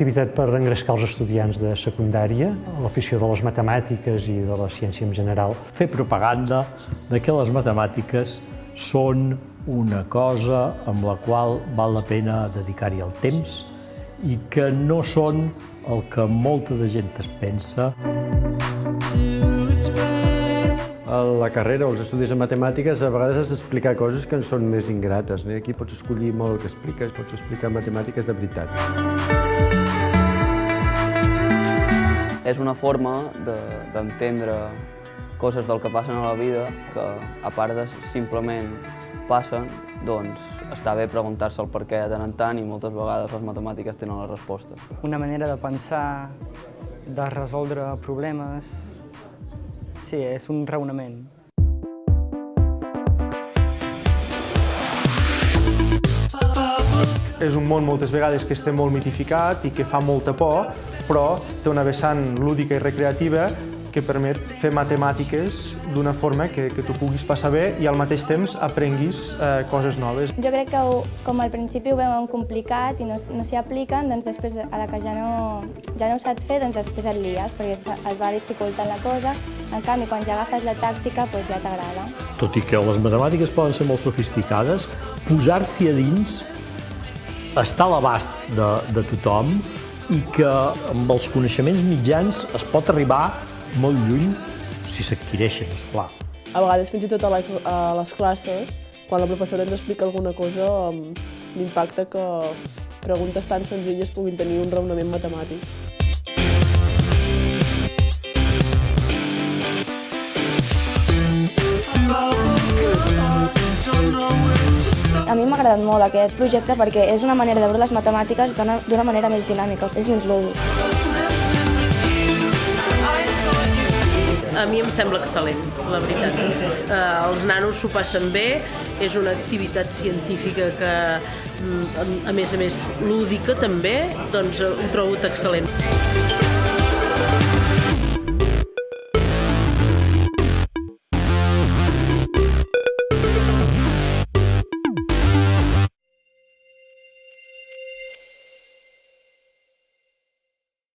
activitat per engrescar els estudiants de secundària, l'afició de les matemàtiques i de la ciència en general. Fer propaganda de que les matemàtiques són una cosa amb la qual val la pena dedicar-hi el temps i que no són el que molta de gent es pensa. A la carrera o els estudis de matemàtiques a vegades has d'explicar coses que en són més ingrates. Aquí pots escollir molt el que expliques, pots explicar matemàtiques de veritat. És una forma d'entendre coses del que passen a la vida que, a part de simplement passen, doncs està bé preguntar-se el per què de tant en tant i moltes vegades les matemàtiques tenen les respostes. Una manera de pensar, de resoldre problemes. Sí, és un raonament. És un món moltes vegades que està molt mitificat i que fa molta por, però té una vessant lúdica i recreativa que permet fer matemàtiques d'una forma que tu puguis passar bé i al mateix temps aprenguis coses noves. Jo crec que com al principi ho veuen complicat i no s'hi apliquen, doncs després a la que ja no ho saps fer, doncs després et lies perquè es va dificultant la cosa. En canvi, quan ja agafes la tàctica, doncs ja t'agrada. Tot i que les matemàtiques poden ser molt sofisticades, posar-s'hi a dins està a l'abast de tothom i que amb els coneixements mitjans es pot arribar molt lluny si s'adquireixen, esclar. A vegades, fins i tot a les classes, quan la professora ens explica alguna cosa, m'impacta que preguntes tan senzilles puguin tenir un raonament matemàtic. A mi m'ha agradat molt aquest projecte perquè és una manera de veure les matemàtiques d'una manera més dinàmica, és més lúdic. A mi em sembla excel·lent, la veritat. Els nanos s'ho passen bé, és una activitat científica que, a més, lúdica també, doncs ho trobo excel·lent.